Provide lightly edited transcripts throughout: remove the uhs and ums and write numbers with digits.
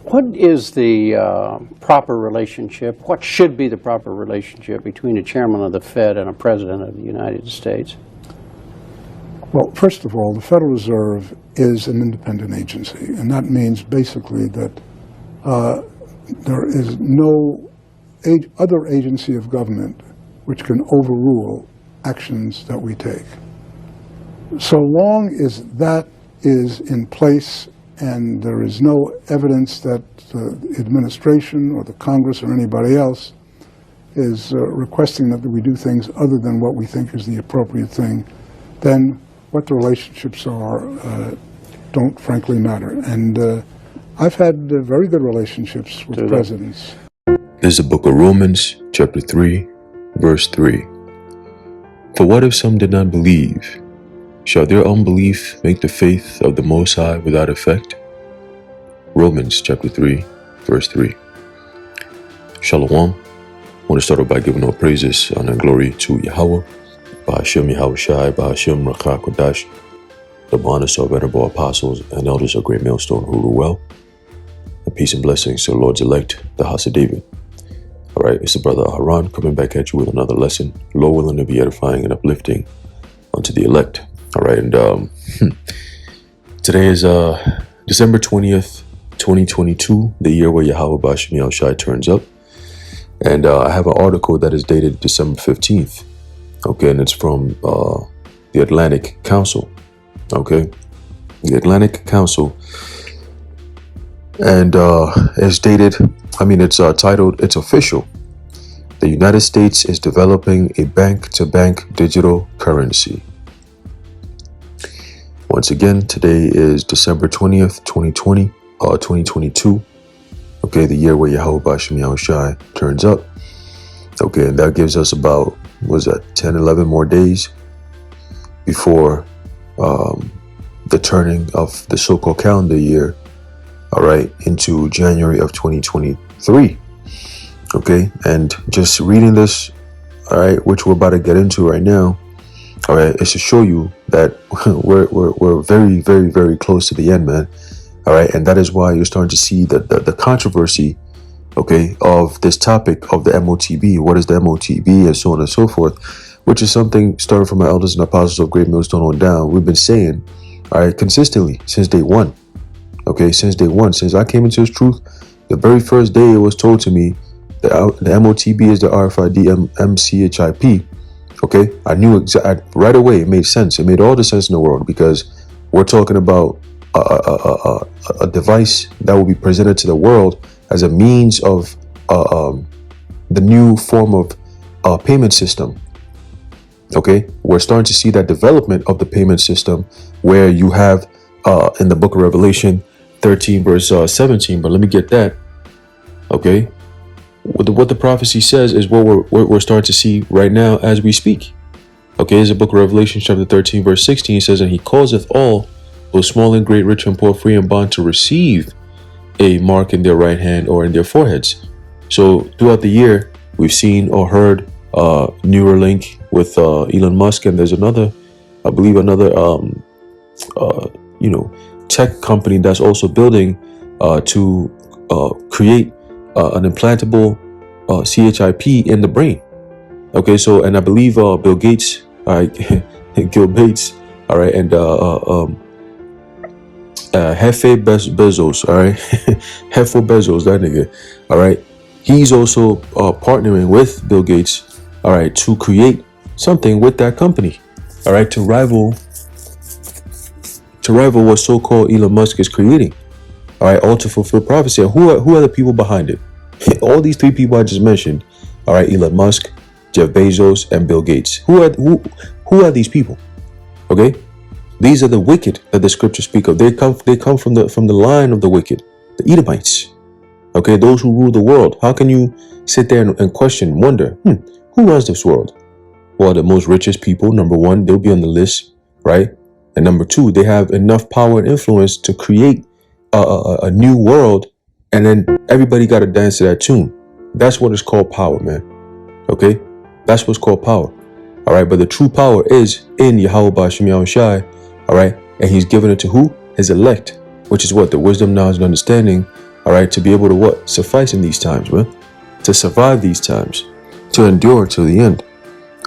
What is the proper relationship, what should be the proper relationship between a chairman of the Fed and a president of the United States? Well, first of all, the Federal Reserve is an independent agency, and that means basically that there is no other agency of government which can overrule actions that we take. So long as that is in place and there is no evidence that the administration or the Congress or anybody else is requesting that we do things other than what we think is the appropriate thing, then what the relationships are don't frankly matter. And I've had very good relationships with presidents. This is the book of Romans, chapter 3, verse 3. For what if some did not believe? Shall their unbelief make the faith of the Most High without effect? Romans chapter 3, verse 3. Shalom. I want to start off by giving all praises, honor, and glory to Yahweh, Ba'ashem Yahushai, Ba'ashem Rakha Kodash, the bonus of venerable apostles and elders of Great Millstone who rule well, and peace and blessings to the Lord's elect, the house of David. All right, it's the brother Haran coming back at you with another lesson, Lord willing to be edifying and uplifting unto the elect. All right, and today is December 20th, 2022, the year where Yahweh Ba'ashem Yahushai turns up. And I have an article that is dated December 15th. Okay, and it's from the Atlantic Council. Okay, the Atlantic Council. And it's dated, it's titled, it's official. The United States is developing a bank-to-bank digital currency. Once again, today is December 20th, 2022. Okay, the year where Yahweh Ba'ashem Yahushai turns up. Okay, and that gives us about, 10, 11 more days before the turning of the so-called calendar year, all right, into January of 2023. Okay, and just reading this, all right, which we're about to get into right now, all right, it's to show you that we're very, very, very close to the end, man. All right, and that is why you're starting to see the controversy, okay, of this topic of the MOTB. What is the MOTB, and so on and so forth, which is something started from our elders and apostles of Great Millstone on down. We've been saying, all right, consistently since day one. Okay, since day one, since I came into this truth, the very first day it was told to me that the MOTB is the RFID MCHIP. Okay, I knew right away. It made sense. It made all the sense in the world, because we're talking about a device that will be presented to the world as a means of the new form of payment system. Okay, we're starting to see that development of the payment system, where you have in the book of Revelation 13 verse 17. But let me get that. Okay, what the prophecy says is what we're starting to see right now as we speak. Okay, here's the book of Revelation chapter 13 verse 16. It says, and he causeth all, both small and great, rich and poor, free and bond, to receive a mark in their right hand or in their foreheads. So throughout the year, we've seen or heard Neuralink with Elon Musk, and there's another, I believe another tech company that's also building to create an implantable CHIP in the brain. Okay, so, and I believe Bill Gates, all right, Gil Bates, all right, and Jefe Bezos, all right, Hefo Bezos, that nigga, all right, he's also partnering with Bill Gates, all right, to create something with that company, all right, to rival what so-called Elon Musk is creating, all right, all to fulfill prophecy. And who are the people behind it? All these three people I just mentioned, all right, Elon Musk, Jeff Bezos, and Bill Gates. Who are these people? Okay, these are the wicked that the scriptures speak of. They come from the line of the wicked, the Edomites. Okay, those who rule the world. How can you sit there and question, wonder, who runs this world? Well, the most richest people, number one, they'll be on the list, right? And number two, they have enough power and influence to create a new world, and then everybody got to dance to that tune. That's what is called power, man. Okay, that's what's called power. All right, but the true power is in Yahweh Ba'ashem Yahushai. All right, and he's given it to who? His elect, which is what? The wisdom, knowledge, and understanding all right, to be able to what? Suffice in these times, man. To survive these times, to endure till the end,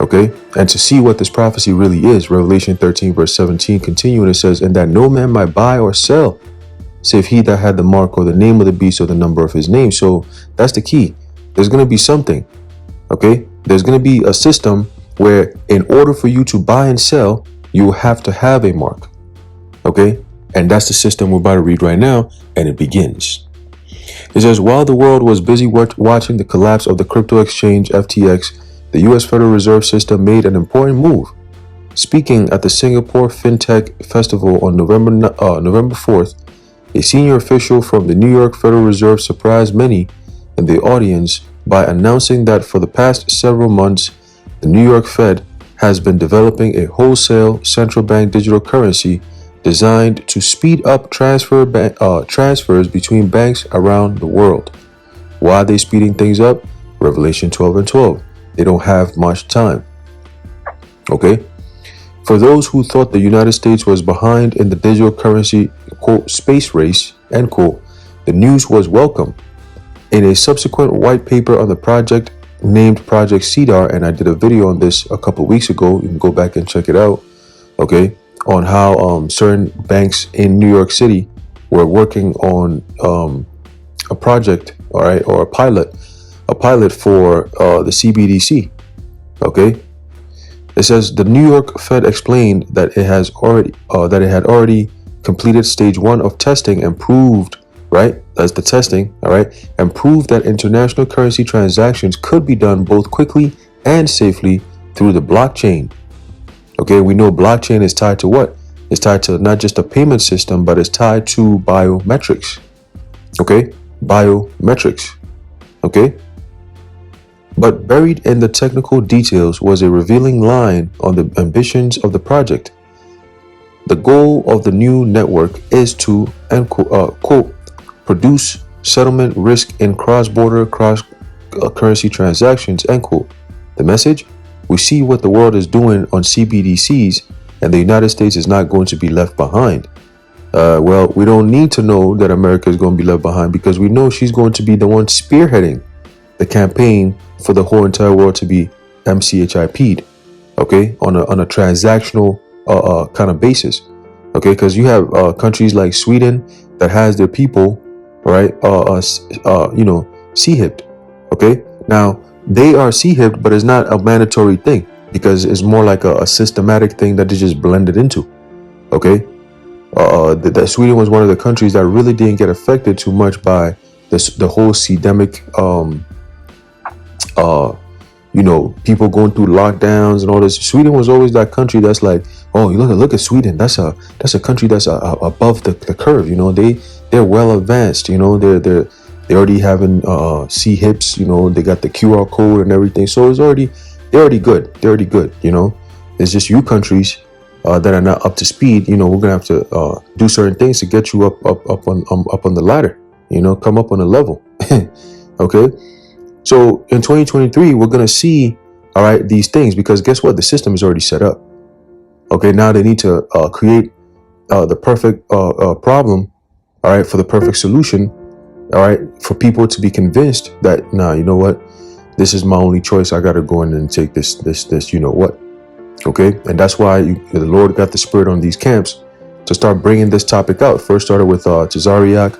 okay? And to see what this prophecy really is. Revelation 13 verse 17 continuing, it says, and that no man might buy or sell, save he that had the mark or the name of the beast or the number of his name. So that's the key. There's going to be something, okay? There's going to be a system where in order for you to buy and sell, you have to have a mark, okay? And that's the system we're about to read right now, and it begins. It says, while the world was busy watching the collapse of the crypto exchange FTX, the U.S. Federal Reserve System made an important move. Speaking at the Singapore FinTech Festival on November 4th, a senior official from the New York Federal Reserve surprised many in the audience by announcing that for the past several months, the New York Fed has been developing a wholesale central bank digital currency designed to speed up transfers between banks around the world. Why are they speeding things up? Revelation 12 and 12. They don't have much time. Okay? For those who thought the United States was behind in the digital currency, quote, space race, end quote, the news was welcome. In a subsequent white paper on the project named Project CEDAR, and I did a video on this a couple weeks ago, you can go back and check it out, okay, on how certain banks in New York City were working on a project, all right, or a pilot for the CBDC, okay. It says the New York Fed explained that it had already completed stage 1 of testing and proved, right, that's the testing, all right, and proved that international currency transactions could be done both quickly and safely through the blockchain. Okay, we know blockchain is tied to what? It's tied to not just a payment system, but it's tied to biometrics. Okay, biometrics. Okay. But buried in the technical details was a revealing line on the ambitions of the project. The goal of the new network is to, end quote, produce settlement risk in cross-border currency transactions, end quote. The message? We see what the world is doing on CBDCs, and the United States is not going to be left behind. Well, we don't need to know that America is going to be left behind, because we know she's going to be the one spearheading the campaign for the whole entire world to be MCHIP'd, okay, on a transactional kind of basis, okay, because you have countries like Sweden that has their people, right, C-hipped, okay. Now they are C-hipped, but it's not a mandatory thing, because it's more like a systematic thing that they just blended into, okay. That Sweden was one of the countries that really didn't get affected too much by the whole C-demic people going through lockdowns and all this. Sweden was always that country that's like, oh, you look at Sweden, that's a country that's above the curve, they're well advanced, they're already having C-hips, they got the QR code and everything, so they're already good, it's just you countries that are not up to speed. We're gonna have to do certain things to get you up on the ladder, come up on the level. Okay. So in 2023, we're going to see, all right, these things, because guess what? The system is already set up. Okay, now they need to create the perfect problem, all right, for the perfect solution, all right, for people to be convinced that, nah, you know what? This is my only choice. I got to go in and take this, you know what? Okay, and that's why the Lord got the spirit on these camps to start bringing this topic out. First started with Tazariak,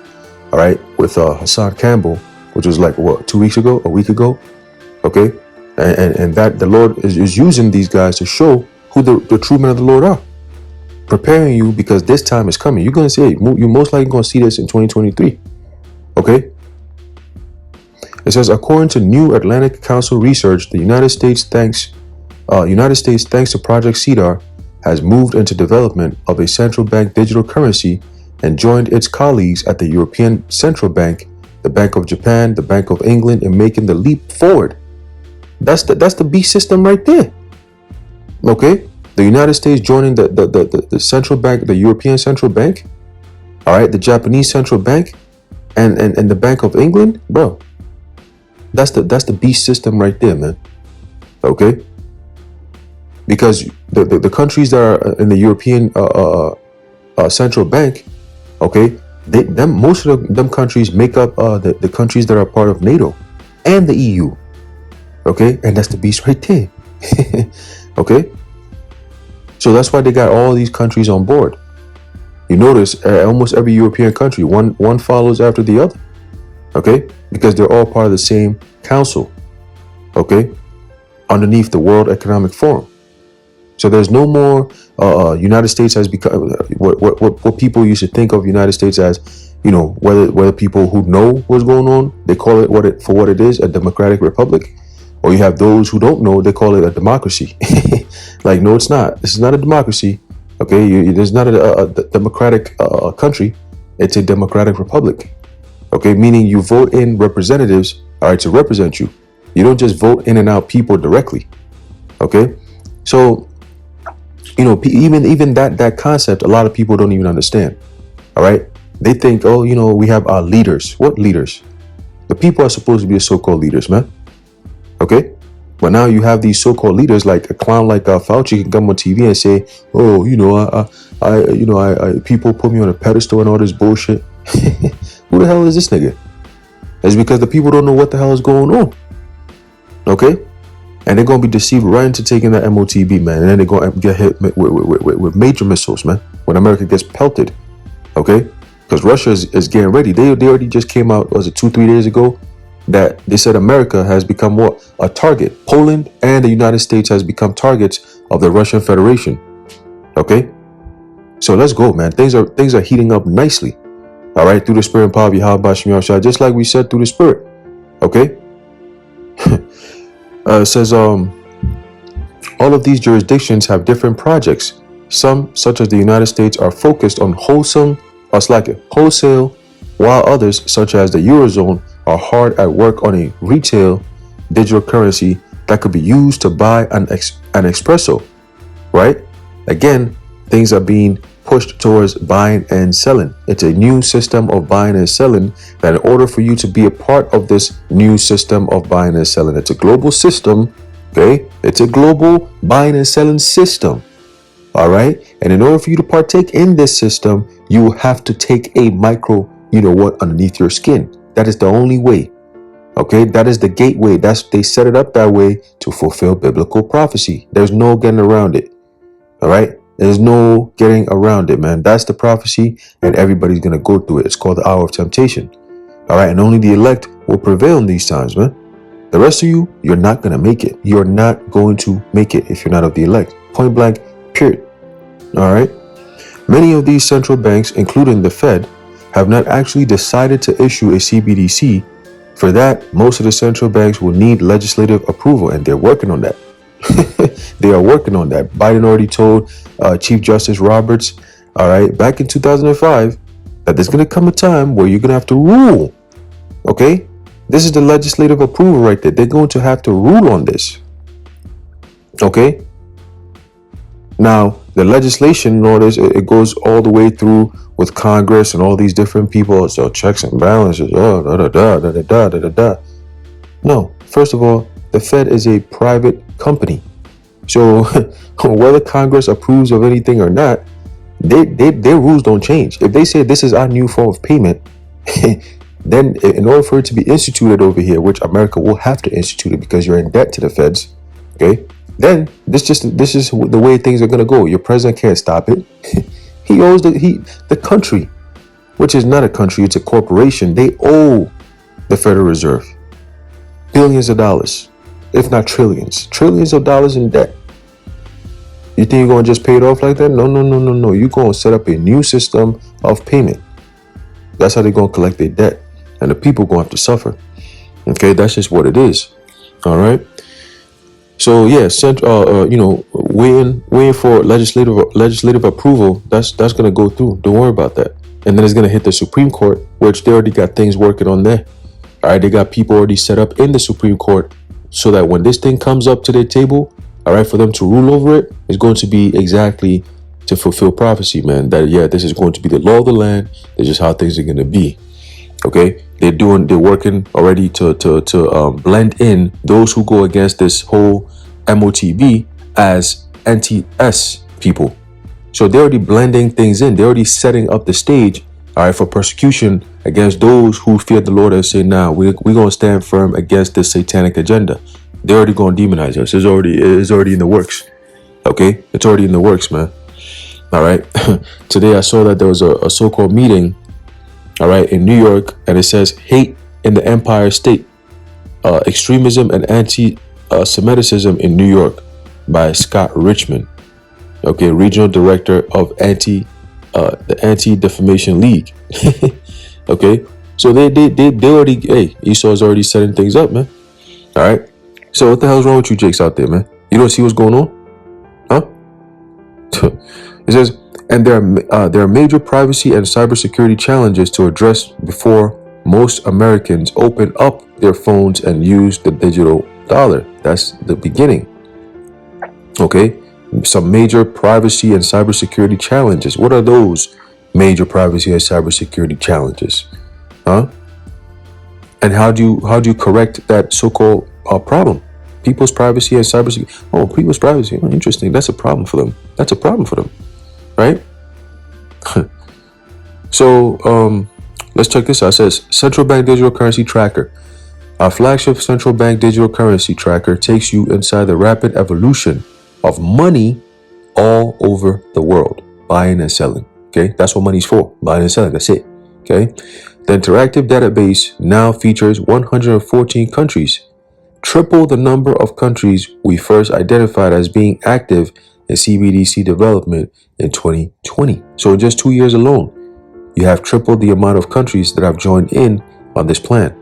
all right, with Hassan Campbell, which was like, what, a week ago, okay? And that the Lord is using these guys to show who the true men of the Lord are. Preparing you, because this time is coming. You're going to see it. You're most likely going to see this in 2023, okay? It says, according to New Atlantic Council research, the United States, thanks to Project CEDAR, has moved into development of a central bank digital currency and joined its colleagues at the European Central Bank, the Bank of Japan, the Bank of England, in making the leap forward. That's the B system right there. Okay, the United States joining the central bank, the European Central Bank, all right, the Japanese Central Bank, and the Bank of England, bro. That's the B system right there, man. Okay, because the countries that are in the European Central Bank, okay, Most of them countries make up the countries that are part of NATO and the EU. Okay, and that's the beast right there. Okay, so that's why they got all these countries on board. You notice almost every European country, one follows after the other. Okay, because they're all part of the same council. Okay, underneath the World Economic Forum. So there's no more United States has become what people used to think of United States as, you know, whether people who know what's going on, they call it what it is, a democratic republic, or you have those who don't know, they call it a democracy. Like, no, it's not. This is not a democracy. Okay, there's not a democratic country. It's a democratic republic. Okay, meaning you vote in representatives, all right, to represent you. You don't just vote in and out people directly. Okay, so, you know, even that concept, a lot of people don't even understand. All right, they think, oh, you know, we have our leaders. What leaders? The people are supposed to be the so-called leaders, man. Okay, but now you have these so-called leaders, like a clown like Fauci can come on TV and say, oh, you know, I people put me on a pedestal and all this bullshit. Who the hell is this nigga? It's because the people don't know what the hell is going on. Okay, and they're gonna be deceived right into taking that MOTB, man, and then they're gonna get hit with major missiles, man, when America gets pelted. Okay, because Russia is getting ready. They already just came out, was it 2-3 days ago, that they said America has become what? A target. Poland and the United States has become targets of the Russian Federation. Okay, so let's go, man. Things are heating up nicely. All right, through the spirit and power of Yahweh Shem Yahushua, just like we said, through the spirit. Okay. It says all of these jurisdictions have different projects. Some, such as the United States, are focused on wholesale, while others, such as the Eurozone, are hard at work on a retail digital currency that could be used to buy an espresso. Right? Again, things are being pushed towards buying and selling. It's a new system of buying and selling, that in order for you to be a part of this new system of buying and selling, it's a global system. Okay, it's a global buying and selling system. All right, and in order for you to partake in this system, you have to take a micro, you know what, underneath your skin. That is the only way. Okay, that is the gateway. They set it up that way to fulfill biblical prophecy. There's no getting around it. All right, there's no getting around it, man. That's the prophecy, and everybody's gonna go through it. It's called the hour of temptation. All right, and only the elect will prevail in these times, man. The rest of you, you're not gonna make it. You're not going to make it if you're not of the elect. Point blank, period. All right. Many of these central banks, including the Fed, have not actually decided to issue a CBDC. For that, most of the central banks will need legislative approval, and they're working on that. They are working on that. Biden already told Chief Justice Roberts, all right, back in 2005, that there's going to come a time where you're going to have to rule. Okay? This is the legislative approval right there. They're going to have to rule on this. Okay? Now, the legislation and all this, it goes all the way through with Congress and all these different people. So checks and balances. Oh, da da da da da da da da. No, first of all, the Fed is a private company. So whether Congress approves of anything or not, their rules don't change. If they say this is our new form of payment, then in order for it to be instituted over here, which America will have to institute it because you're in debt to the feds, okay? Then this is the way things are gonna go. Your president can't stop it. He owes the country, which is not a country, it's a corporation. They owe the Federal Reserve billions of dollars, if not trillions of dollars in debt. You think you're gonna just pay it off like that? No. You're gonna set up a new system of payment. That's how they're gonna collect their debt, and the people gonna have to suffer. Okay, that's just what it is. All right. So yeah, waiting for legislative approval. That's gonna go through. Don't worry about that. And then it's gonna hit the Supreme Court, which they already got things working on there. All right, they got people already set up in the Supreme Court, so that when this thing comes up to their table, all right, for them to rule over it, it's going to be exactly to fulfill prophecy, man. That this is going to be the law of the land. This is how things are gonna be. Okay, they're working already to blend in those who go against this whole MOTB as anti-S people. So they're already blending things in. They're already setting up the stage All right, for persecution against those who fear the Lord and say, "Nah, we're gonna stand firm against this satanic agenda." They're already gonna demonize us. It's already in the works. Okay, it's already in the works, man. All right. Today I saw that there was a so-called meeting, all right, in New York, and it says hate in the Empire State, extremism and anti-Semitism in New York by Scott Richmond. Okay, regional director of the Anti-Defamation League. Okay, so they already, hey, Esau's already setting things up, man. All right. So what the hell's wrong with you jakes out there, man? You don't see what's going on, huh? It says, and there are major privacy and cybersecurity challenges to address before most Americans open up their phones and use the digital dollar. That's the beginning. Okay, some major privacy and cybersecurity challenges. What are those major privacy and cybersecurity challenges, huh? And how do you correct that so-called problem? People's privacy and cybersecurity. Oh, people's privacy. Oh, interesting. That's a problem for them. That's a problem for them, right? So let's check this out. It says Central Bank Digital Currency Tracker. Our flagship central bank digital currency tracker takes you inside the rapid evolution of money all over the world, buying and selling. Okay, that's what money's for, buying and selling. That's it. Okay, the interactive database now features 114 countries, triple the number of countries we first identified as being active in CBDC development in 2020. So in just 2 years alone, you have tripled the amount of countries that have joined in on this plan.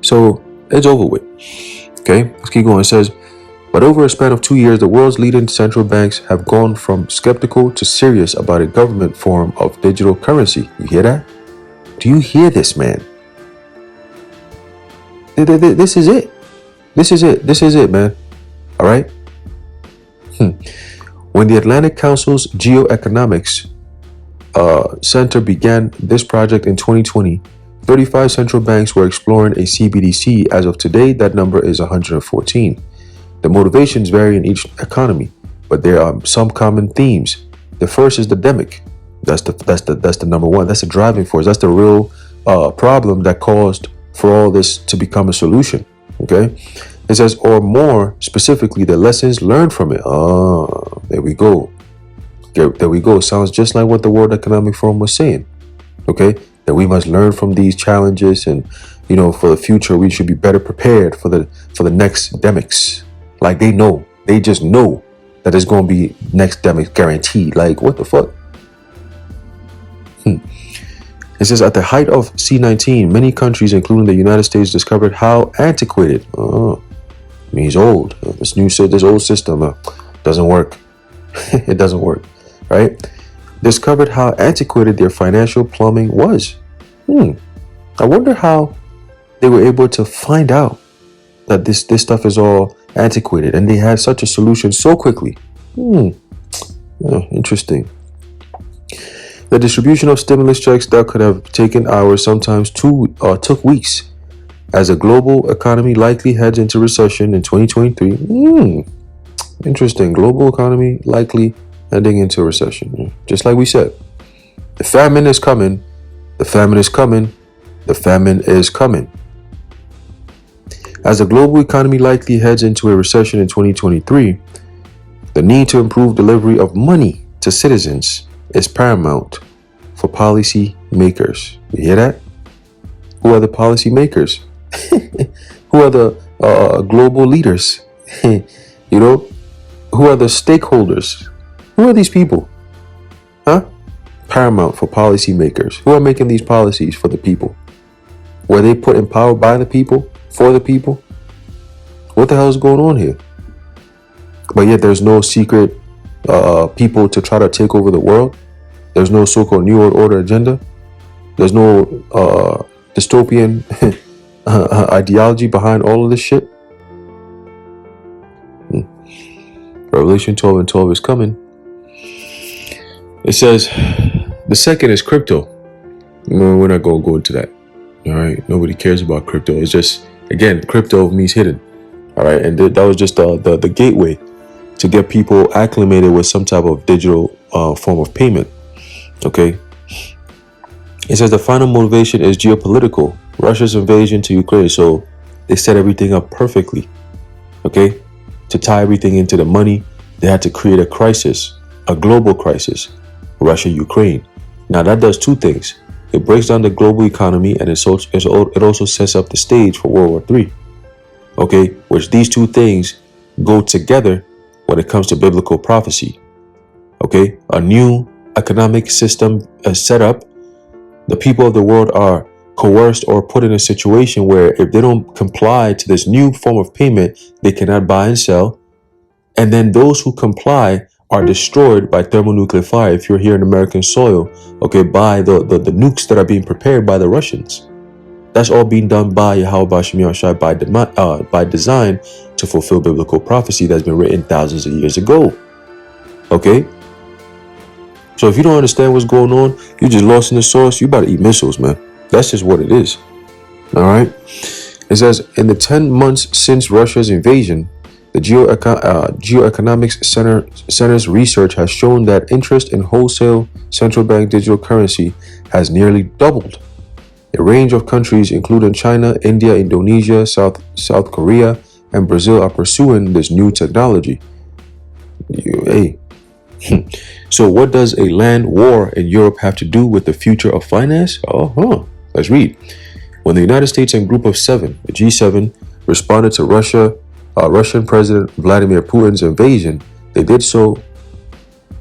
So it's over with. Okay, let's keep going. It says, but over a span of 2 years, the world's leading central banks have gone from skeptical to serious about a government form of digital currency. You hear that? Do you hear this, man? This is it. This is it. This is it, man. All right. When the Atlantic Council's Geoeconomics Center began this project in 2020, 35 central banks were exploring a CBDC. As of today, that number is 114. The motivations vary in each economy, but there are some common themes. The first is the demic. That's the number one. That's the driving force. That's the real problem that caused for all this to become a solution. Okay, it says, or more specifically, the lessons learned from it. Oh, there we go. There we go. Sounds just like what the World Economic Forum was saying. Okay, that we must learn from these challenges, and for the future we should be better prepared for the next demics. Like they just know that there's going to be next demic guaranteed. Like what the fuck? It says, at the height of C-19, many countries, including the United States, discovered how antiquated. Oh, means old. This old system doesn't work. It doesn't work, right? Discovered how antiquated their financial plumbing was. I wonder how they were able to find out that this stuff is all antiquated, and they had such a solution so quickly. Interesting. The distribution of stimulus checks that could have taken hours sometimes took weeks, as a global economy likely heads into recession in 2023. Interesting. Global economy likely heading into recession. Just like we said, the famine is coming. The famine is coming. The famine is coming. As the global economy likely heads into a recession in 2023, the need to improve delivery of money to citizens is paramount for policy makers. You hear that? Who are the policy makers? Who are the global leaders? Who are the stakeholders? Who are these people? Huh? Paramount for policy makers. Who are making these policies for the people? Were they put in power by the people, for the people? What the hell is going on here? But yet there's no secret people to try to take over the world. There's no so-called New World Order agenda. There's no dystopian ideology behind all of this shit. Revelation 12:12 is coming. It says the second is crypto. We're not going to go into that. All right, nobody cares about crypto. It's just, again, crypto means hidden. All right, and that was just the gateway to get people acclimated with some type of digital form of payment. Okay, It says the final motivation is geopolitical. Russia's invasion to Ukraine. So they set everything up perfectly. Okay? To tie everything into the money, they had to create a crisis, a global crisis. Russia, Ukraine. Now that does two things. It breaks down the global economy, and it also sets up the stage for World War III. Okay? Which these two things go together when it comes to biblical prophecy. Okay? A new economic system is set up. The people of the world are coerced or put in a situation where if they don't comply to this new form of payment, they cannot buy and sell. And then those who comply are destroyed by thermonuclear fire, if you're here in American soil, okay, by the nukes that are being prepared by the Russians. That's all being done by Yahweh Bashim Yahushai by design to fulfill biblical prophecy that's been written thousands of years ago. Okay? So if you don't understand what's going on, you just lost in the sauce, you about to eat missiles, man. That's just what it is. All right? It says, in the 10 months since Russia's invasion, the Geoeconomics Center's research has shown that interest in wholesale central bank digital currency has nearly doubled. A range of countries, including China, India, Indonesia, South Korea, and Brazil, are pursuing this new technology. So what does a land war in Europe have to do with the future of finance? Let's read. When the United States and Group of Seven, the G7, responded to Russian President Vladimir Putin's invasion, they did so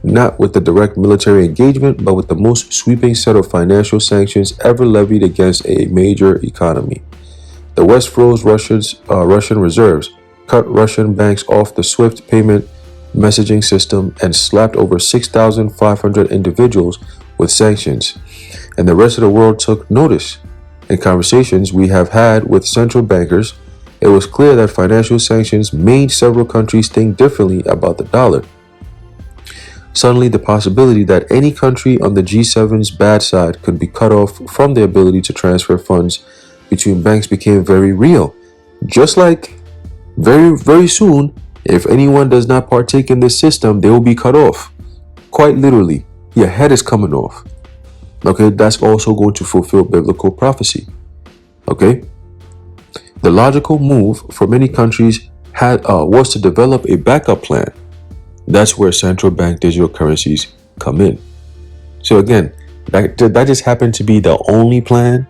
not with the direct military engagement, but with the most sweeping set of financial sanctions ever levied against a major economy. The West froze Russian reserves, cut Russian banks off the SWIFT payment messaging system, and slapped over 6,500 individuals with sanctions. And the rest of the world took notice. In conversations we have had with central bankers, it was clear that financial sanctions made several countries think differently about the dollar. Suddenly, the possibility that any country on the G7's bad side could be cut off from the ability to transfer funds between banks became very real. Just like very, very soon, if anyone does not partake in this system, they will be cut off. Quite literally, your head is coming off. Okay, that's also going to fulfill biblical prophecy. Okay, the logical move for many countries was to develop a backup plan. That's where central bank digital currencies come in. So again, that just happened to be the only plan.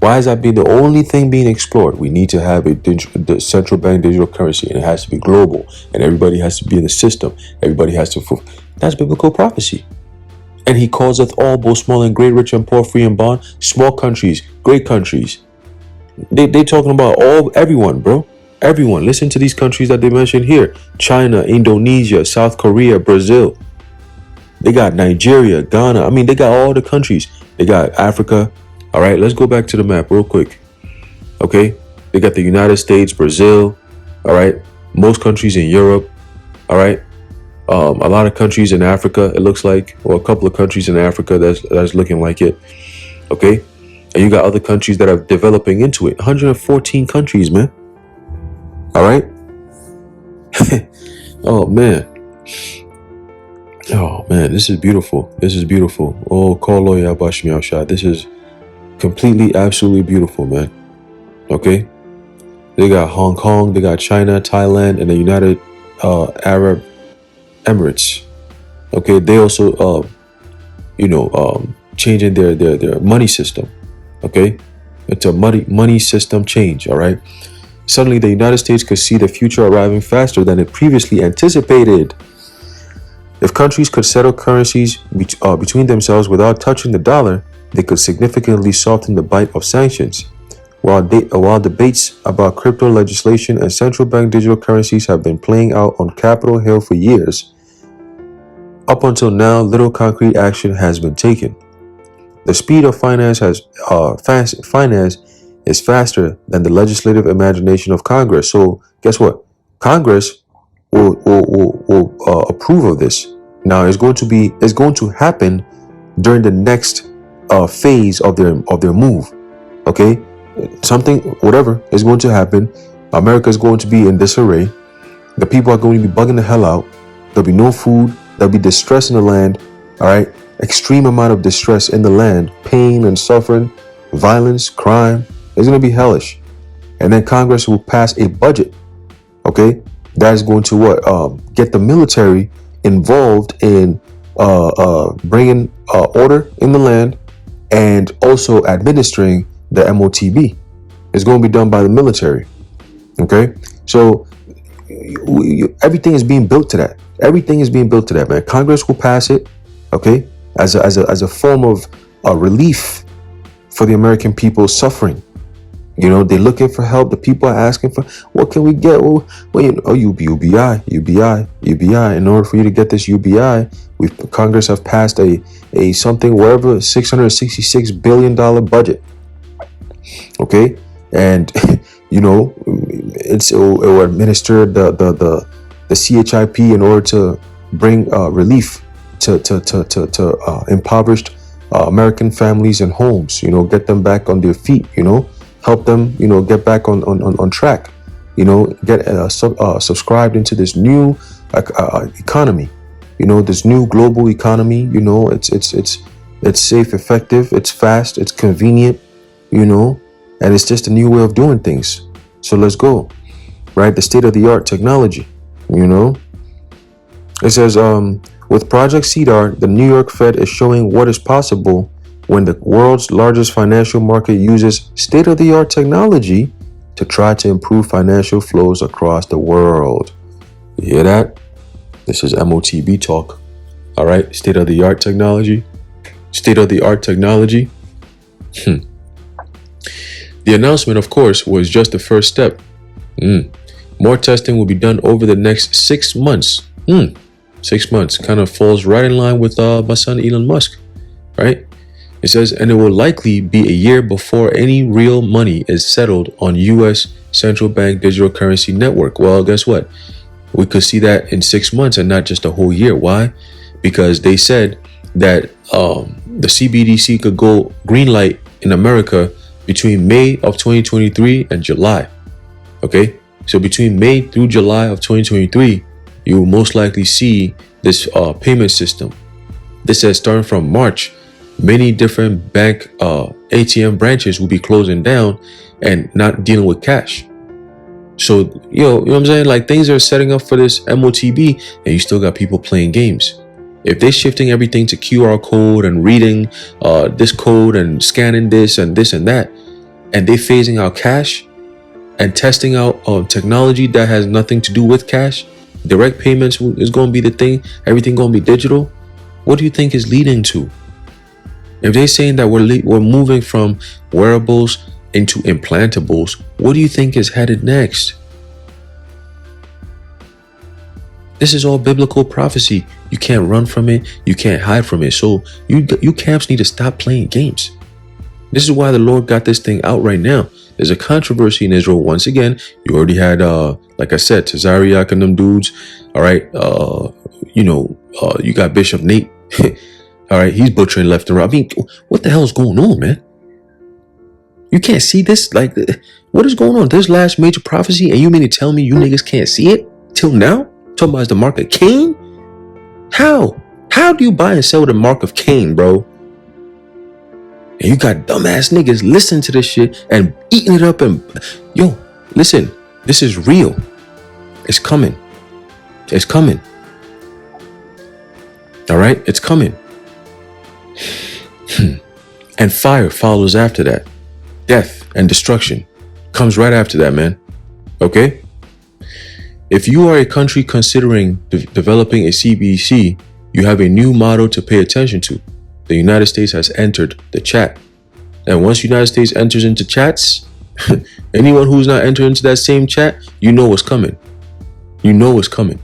Why is that being the only thing being explored? We need to have the central bank digital currency, and it has to be global, and everybody has to be in the system. Everybody has to that's biblical prophecy. And he calls us all, both small and great, rich and poor, free and bond, small countries, great countries. They talking about everyone, bro. Everyone. Listen to these countries that they mentioned here: China, Indonesia, South Korea, Brazil. They got Nigeria, Ghana. I mean, they got all the countries. They got Africa. All right, let's go back to the map real quick. Okay, they got the United States, Brazil. All right, most countries in Europe. All right, a lot of countries in Africa. It looks like, or a couple of countries in Africa that's looking like it. Okay, and you got other countries that are developing into it. 114 countries, man. All right. Oh man. Oh man, this is beautiful. This is beautiful. Oh, call lawyer Abashmi Shah. This is completely, absolutely beautiful, man. Okay. They got Hong Kong, they got China, Thailand, and the United Arab Emirates. Okay, they also changing their money system. Okay, it's a money system change. All right. Suddenly, the United States could see the future arriving faster than it previously anticipated. If countries could settle currencies between themselves without touching the dollar, they could significantly soften the bite of sanctions. While debates about crypto legislation and central bank digital currencies have been playing out on Capitol Hill for years, up until now, little concrete action has been taken. The speed of finance is faster than the legislative imagination of Congress. So guess what? Congress will approve of this. Now it's going to happen during the next phase of their move. Okay, whatever is going to happen. America is going to be in disarray. The people are going to be bugging the hell out. There'll be no food. There'll be distress in the land. All right, extreme amount of distress in the land, pain and suffering, violence, crime. It's going to be hellish. And then Congress will pass a budget, okay, that is going to get the military involved in bringing order in the land and also administering the MOTB. It's going to be done by the military, okay? So everything is being built to that. Everything is being built to that, man. Congress will pass it, okay, as a form of relief for the American people suffering. You know, they're looking for help. The people are asking for, what can we get? Well, UBI. In order for you to get this UBI, Congress have passed a something, wherever, $666 billion budget. Okay, and you know, it will administer the CHIP in order to bring relief to impoverished American families and homes. You know, get them back on their feet. You know, help them, you know, get back on track, you know, get subscribed into this new economy, you know, this new global economy. You know, it's safe, effective, it's fast, it's convenient, you know, and it's just a new way of doing things. So let's go, right? The state-of-the-art technology, you know. It says, with Project CEDAR, the New York Fed is showing what is possible when the world's largest financial market uses state-of-the-art technology to try to improve financial flows across the world. You hear that? This is MOTB talk. All right, state-of-the-art technology. State-of-the-art technology. The announcement, of course, was just the first step. More testing will be done over the next 6 months. 6 months kind of falls right in line with my son Elon Musk, right? It says, and it will likely be a year before any real money is settled on U.S. central bank digital currency network. Well, guess what? We could see that in 6 months and not just a whole year. Why? Because they said that the CBDC could go green light in America between May of 2023 and July. Okay? So between May through July of 2023, you will most likely see this payment system. This says starting from March, many different bank ATM branches will be closing down and not dealing with cash. So, you know what I'm saying? Like, things are setting up for this MOTB, and you still got people playing games. If they're shifting everything to QR code and reading this code and scanning this and that, and they're phasing out cash and testing out technology that has nothing to do with cash, direct payments is going to be the thing, everything going to be digital. What do you think is leading to? If they're saying that we're moving from wearables into implantables, what do you think is headed next? This is all biblical prophecy. You can't run from it. You can't hide from it. So you camps need to stop playing games. This is why the Lord got this thing out right now. There's a controversy in Israel. Once again, you already had, like I said, Tazariak and them dudes. All right. You got Bishop Nate. All right, he's butchering left and right. I mean, what the hell is going on, man? You can't see this? Like, what is going on? This last major prophecy, and you mean to tell me you niggas can't see it till now? Talking about the mark of Cain? How? How do you buy and sell the mark of Cain, bro? And you got dumbass niggas listening to this shit and eating it up and... Yo, listen, this is real. It's coming. It's coming. All right? It's coming. And fire follows after that. Death and destruction comes right after that, man. Okay? If you are a country considering developing a CBDC, you have a new model to pay attention to. The United States has entered the chat. And once the United States enters into chats, anyone who's not entered into that same chat, you know what's coming. You know what's coming.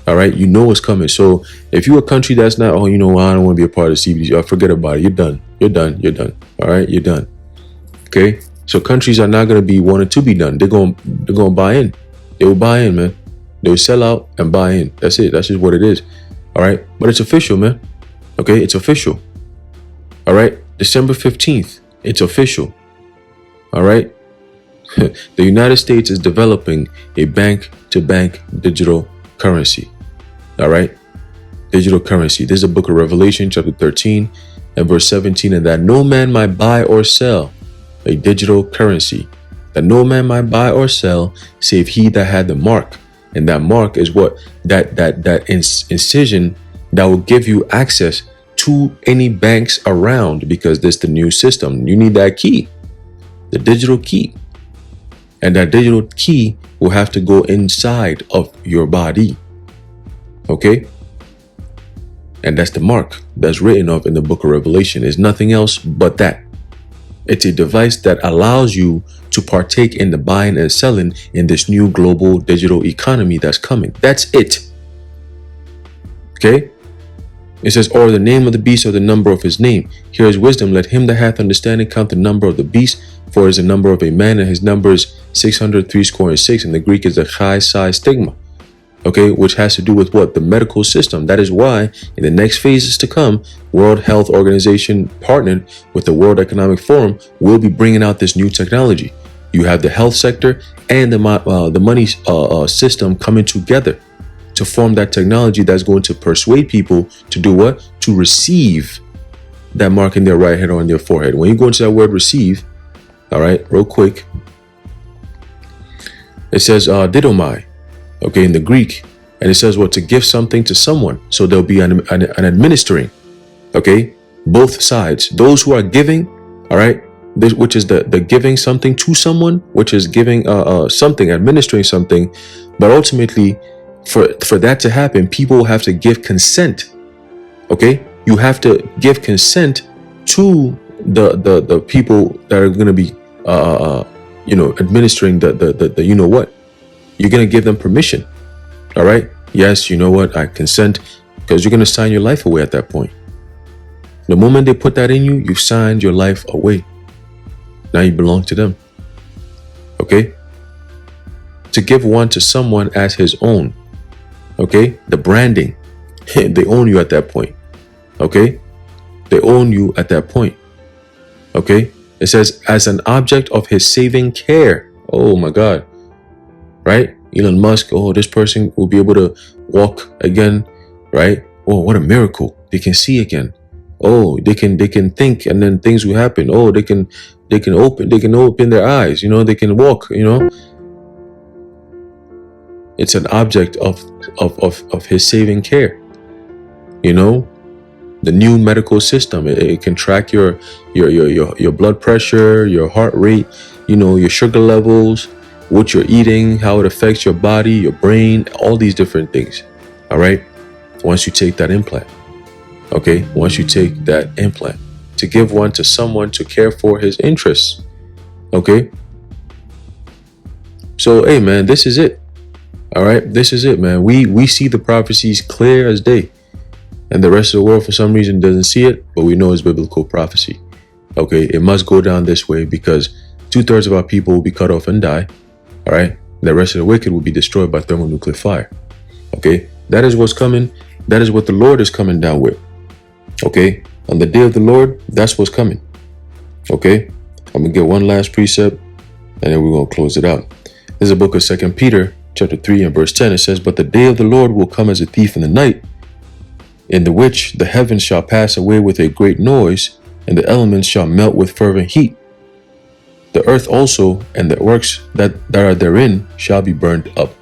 All right, you know what's coming. So if you're a country that's not, I don't want to be a part of CBDC, forget about it. You're done. You're done. You're done. All right, you're done. Okay. So countries are not going to be wanting to be done. They're going to buy in. They will buy in, man. They will sell out and buy in. That's it. That's just what it is. All right. But it's official, man. Okay. It's official. All right. December 15th. It's official. All right. The United States is developing a bank-to-bank digital currency. All right. Digital currency. This is the book of Revelation, chapter 13 and verse 17. And that no man might buy or sell a digital currency. That no man might buy or sell, save he that had the mark. And that mark is what? That incision that will give you access to any banks around, because this is the new system. You need that key, the digital key. And that digital key will have to go inside of your body. Okay? And that's the mark that's written of in the book of Revelation. It's nothing else but that. It's a device that allows you to partake in the buying and selling in this new global digital economy that's coming. That's it. Okay? It says, or the name of the beast or the number of his name. Here is wisdom. Let him that hath understanding count the number of the beast, for it is the number of a man, and his number is 666. In the Greek is the chi psi stigma. Okay, which has to do with what? The medical system. That is why in the next phases to come, World Health Organization partnered with the World Economic Forum will be bringing out this new technology. You have the health sector and the money system coming together to form that technology that's going to persuade people to do what? To receive that mark in their right hand or on their forehead. When you go into that word receive, all right, real quick, it says didomai. Okay, in the Greek, and it says what? To give something to someone. So there'll be an administering. Okay, both sides. Those who are giving, all right, this, which is the giving something to someone, which is giving something, administering something. But ultimately, for that to happen, people will have to give consent. Okay, you have to give consent to the people that are going to be administering the you know what. You're going to give them permission. All right. Yes, you know what? I consent, because you're going to sign your life away at that point. The moment they put that in you, you've signed your life away. Now you belong to them. Okay. To give one to someone as his own. Okay. The branding. They own you at that point. Okay. They own you at that point. Okay. It says as an object of his saving care. Oh my God. Right? Elon Musk, oh, this person will be able to walk again, right? Oh, what a miracle. They can see again. Oh, they can think, and then things will happen. Oh, they can open their eyes, they can walk, It's an object of his saving care. The new medical system, it can track your blood pressure, your heart rate, your sugar levels, what you're eating, how it affects your body, your brain, all these different things. All right. Once you take that implant. Okay. Once you take that implant, to give one to someone to care for his interests. Okay. So, hey, man, this is it. All right. This is it, man. We see the prophecies clear as day, and the rest of the world for some reason doesn't see it, but we know it's biblical prophecy. Okay. It must go down this way, because 2/3 of our people will be cut off and die. All right. The rest of the wicked will be destroyed by thermonuclear fire. Okay. That is what's coming. That is what the Lord is coming down with. Okay. On the day of the Lord, that's what's coming. Okay. I'm going to get one last precept, and then we're going to close it out. This is a book of 2 Peter chapter 3 and verse 10. It says, but the day of the Lord will come as a thief in the night, in the which the heavens shall pass away with a great noise, and the elements shall melt with fervent heat. The earth also and the works that are therein shall be burned up.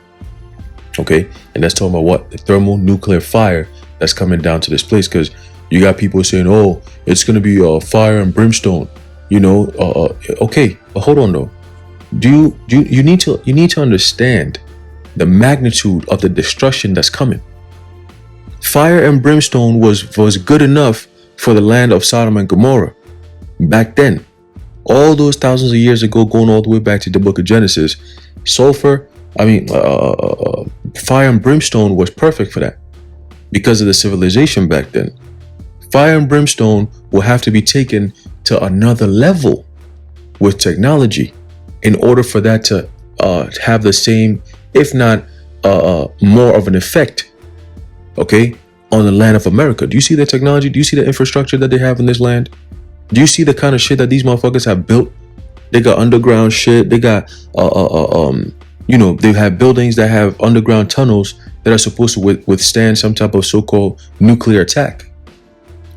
Okay. And that's talking about what? The thermonuclear fire that's coming down to this place. Because you got people saying, oh, it's going to be fire and brimstone, okay. But hold on though. You need to understand the magnitude of the destruction that's coming. Fire and brimstone was good enough for the land of Sodom and Gomorrah back then. All those thousands of years ago, going all the way back to the book of Genesis, fire and brimstone was perfect for that because of the civilization back then. Fire and brimstone will have to be taken to another level with technology in order for that to have the same, if not more of an effect, okay, on the land of America. Do you see the technology? Do you see the infrastructure that they have in this land? Do you see the kind of shit that these motherfuckers have built? They got underground shit. They got, they have buildings that have underground tunnels that are supposed to withstand some type of so-called nuclear attack.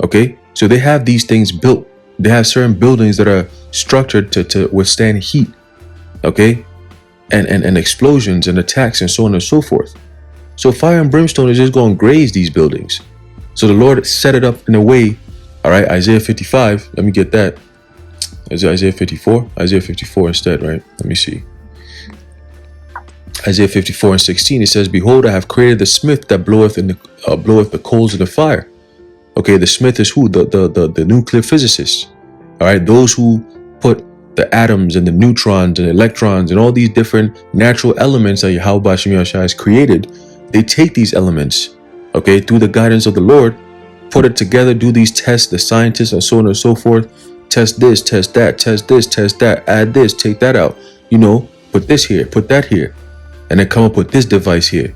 Okay, so they have these things built. They have certain buildings that are structured to withstand heat, okay, and explosions and attacks and so on and so forth. So fire and brimstone is just going to graze these buildings. So the Lord set it up in a way. All right, Isaiah 55. Let me get that. Is it Isaiah 54? Isaiah 54 instead, right? Let me see. Isaiah 54 and 16. It says, "Behold, I have created the smith that bloweth the coals in the fire." Okay, the smith is who? The nuclear physicists. All right, those who put the atoms and the neutrons and electrons and all these different natural elements that Yahweh Shem Yahushua has created. They take these elements, okay, through the guidance of the Lord, put it together, do these tests, the scientists and so on and so forth, test this, test that, test this, test that, add this, take that out, put this here, put that here, and then come up with this device here,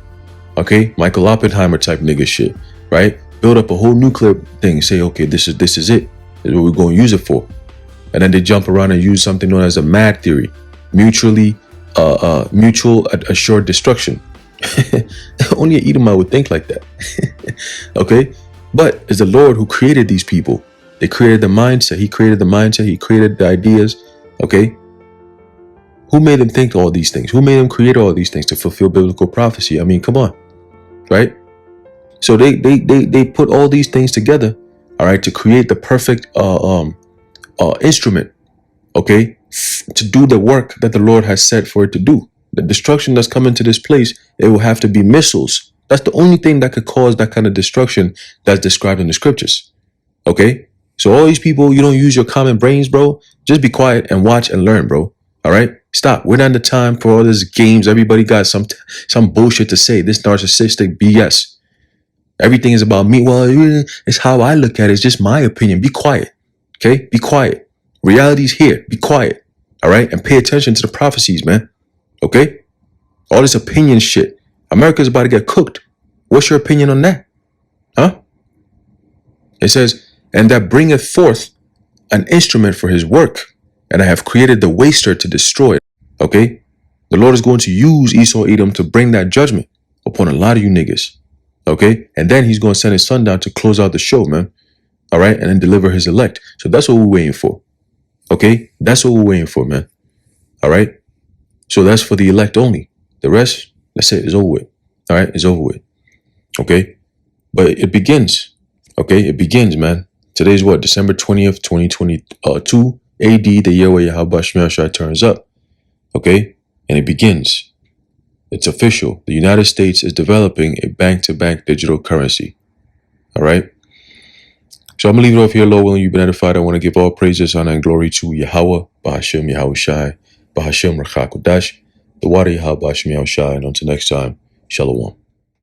okay, Michael Oppenheimer type nigga shit, right? Build up a whole nuclear thing, say, okay, this is it, this is what we're going to use it for, and then they jump around and use something known as a MAD theory, mutual assured destruction. Only an Edomite would think like that. Okay, but it's the Lord who created these people. They created the mindset. He created the mindset. He created the ideas. Okay, who made them think all these things? Who made them create all these things to fulfill biblical prophecy? I mean, come on, right? So they put all these things together, all right, to create the perfect instrument, okay, to do the work that the Lord has set for it to do. The destruction that's coming to this place, it will have to be missiles. That's the only thing that could cause that kind of destruction that's described in the scriptures. Okay? So all these people, you don't use your common brains, bro. Just be quiet and watch and learn, bro. All right? Stop. We're not in the time for all these games. Everybody got some bullshit to say. This narcissistic BS. Everything is about me. Well, it's how I look at it. It's just my opinion. Be quiet. Okay? Be quiet. Reality's here. Be quiet. All right? And pay attention to the prophecies, man. Okay? All this opinion shit. America's about to get cooked. What's your opinion on that? Huh? It says, "And that bringeth forth an instrument for his work, and I have created the waster to destroy it." Okay? The Lord is going to use Esau Edom to bring that judgment upon a lot of you niggas. Okay? And then he's going to send his son down to close out the show, man. All right? And then deliver his elect. So that's what we're waiting for. Okay? That's what we're waiting for, man. All right? So that's for the elect only. The rest, that's it. It's over with. All right? It's over with. Okay? But it begins. Okay? It begins, man. Today's what? December 20th, 2022 AD, the year where Yahweh Shem Yahushua turns up. Okay? And it begins. It's official. The United States is developing a bank-to-bank digital currency. All right? So I'm going to leave it off here, Lord willing, you've been edified. I want to give all praises, honor, and glory to Yahweh, Bahashem Yahushai, Bahashem Rachakodash, the water Yahweh Shem Yahushai, and until next time, Shalom.